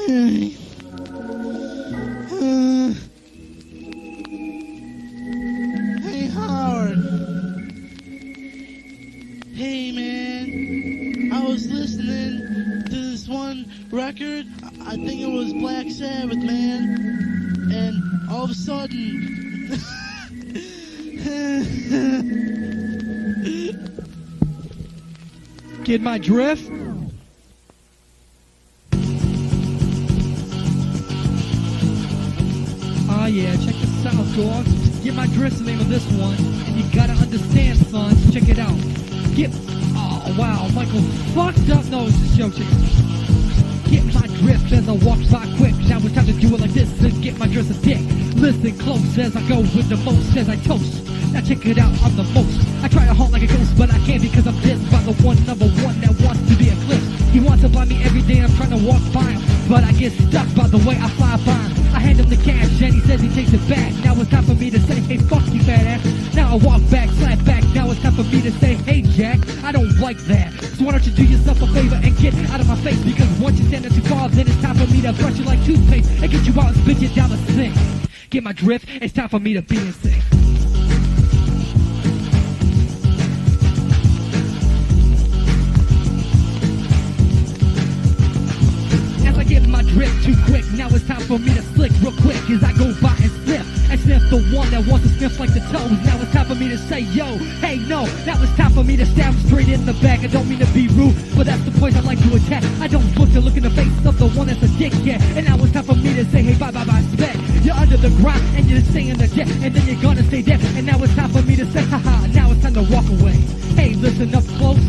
Hey, Howard. Hey, man. I was listening to this one record. I think it was Black Sabbath, man. And all of a sudden... Get my drift? Oh yeah, check this out, dogs. Get my drift's the name of this one. And you gotta understand, son. Check it out. Oh wow, Michael fucked up. No, it's a joke. Check it. Get my drift as I walk by quick. Now it's time to do it like this and get my drift a dick. Listen close as I go with the most as I toast. Now check it out, I'm the most. I try to haunt like a ghost, but I can't because I'm dissed by the number one that wants to be eclipsed. He wants to buy me every day, I'm trying to walk by him, but I get stuck by the way I fly by him. I hand him the cash and he says he takes it back. Now it's time for me to say, hey, fuck you, fat ass. Now I walk back, slap back. Now it's time for me to say, hey, Jack, I don't like that. So why don't you do yourself a favor and get out of my face? Because once you stand there too far, then it's time for me to brush you like toothpaste and get you out and spit you down the sink. Get my drift? It's time for me to be in sync. Get my drip too quick, now it's time for me to slick real quick as I go by and sniff the one that wants to sniff like the toes. Now it's time for me to say yo, hey no, now it's time for me to stab him straight in the back. I don't mean to be rude, but that's the point I like to attack. I don't look in the face of the one that's a dickhead. And now it's time for me to say hey bye spec. You're under the ground and you're staying the dead, and then you're gonna stay dead. And now it's time for me to say haha, now it's time to walk away. Hey, listen up close,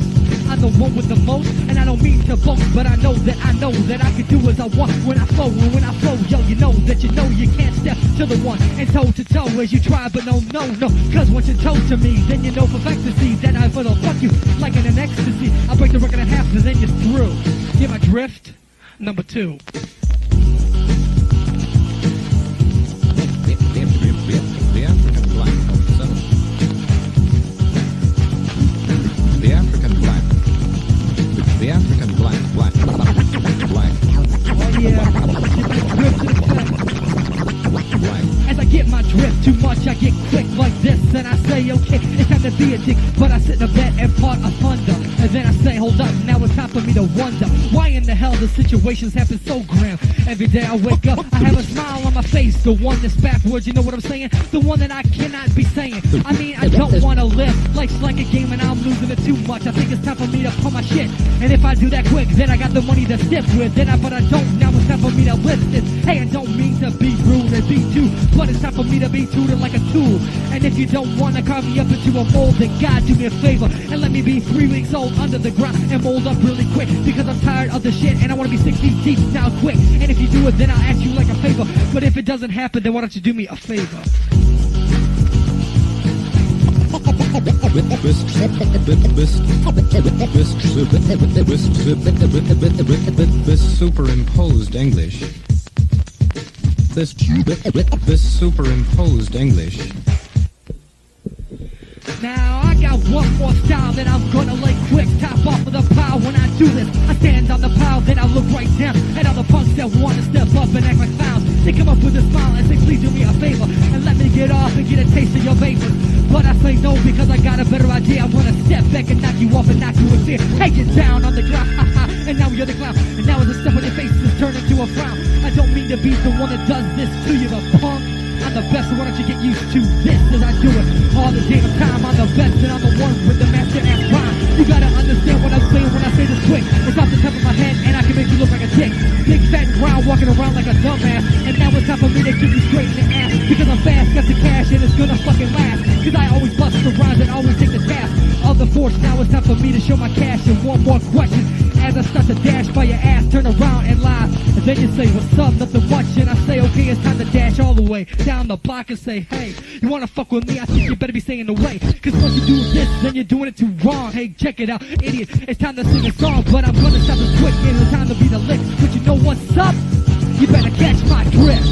I'm the one with the most, and I don't mean to boast, but I know that I can do as I want when I flow. And when I flow, yo, you know you can't step to the one and toe to toe as you try, but no, cause once you're toe to me, then you know for fact to see that I will fuck you like in an ecstasy. I'll break the record in half and then you're through. Get my drift? Number 2. The African black himself. The African black. The African black. Oh yeah. As I get my drift too much, I get quick like this, and I say, okay, it's time to be a dick, but I sit in a bed and part of thunder, and then I say, hold up, now it's time for me to wonder, why in the hell the situations happen so grim? Every day I wake up, I have a smile on my face, the one that's backwards, you know what I'm saying? The one that I cannot be saying. I mean, I don't want to live, life's like a game and I'm losing it too much. I think it's time for me to pump my shit, and if I do that quick, then I got the money to stick with, but I don't, now it's time for me to lift it. Hey, I don't mean to be rude and be too, but it's time for me to be treated like a tool. And if you don't want to carve me up into a mold, then God do me a favor and let me be 3 weeks old under the ground and mold up really quick, because I'm tired of the shit and I want to be 6 feet deep now quick. And if you do it, then I'll ask you like a favor, but if it doesn't happen, then why don't you do me a favor? This superimposed English. This superimposed English. Now I got one more style that I'm gonna lay quick, top off of the pile. When I do this, I stand on the pile, then I look right down at all the punks that wanna step up and act like clowns. They come up with a smile and say, please do me a favor and let me get off and get a taste of your vapors. But I say no because I got a better idea. I wanna step back and knock you off and knock you in fear. Hey, get down on the ground, haha, and now you're the clown. And now as a step on your face is turning to a frown. I don't mean to be the one that does this to you, the punk. I'm the best, so why don't you get used to this as I do it all the damn time. I'm the best and I'm the one with the master ass rhyme. You gotta understand what I'm saying when I say this quick. It's off the top of my head and I can make you look like a dick. Big fat and round walking around like a dumbass. And now it's time for me to kick you straight in the ass, because I'm fast, got the cash and it's gonna fucking last. Cause I always bust the rhymes and always take the task of the force. Now it's time for me to show my cash. And one more question as I start to dash by your ass, turn around and laugh. And then you say, what's up, nothing much. And I say, okay, it's time to dash all the way down the block and say, hey, you wanna fuck with me? I think you better be staying away, cause once you do this, then you're doing it too wrong. Hey, check it out, idiot, it's time to sing a song, but I'm gonna stop it quick, and it's time to be the lick. But you know what's up? You better catch my drift.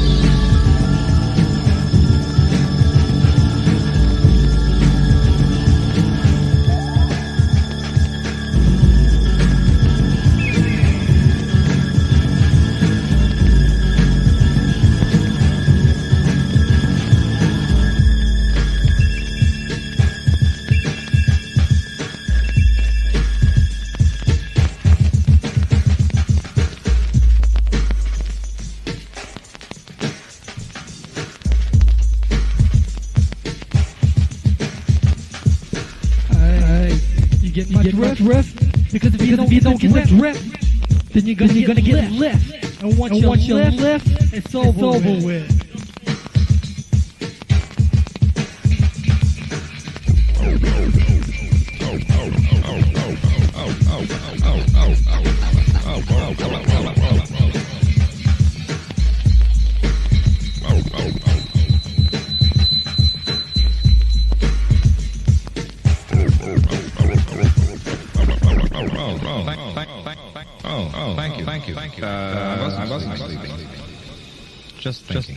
drift? Because if you don't get the drift, then you're gonna get lift. And once you lift, it's over with. Thank you. I wasn't sleeping. Just thinking.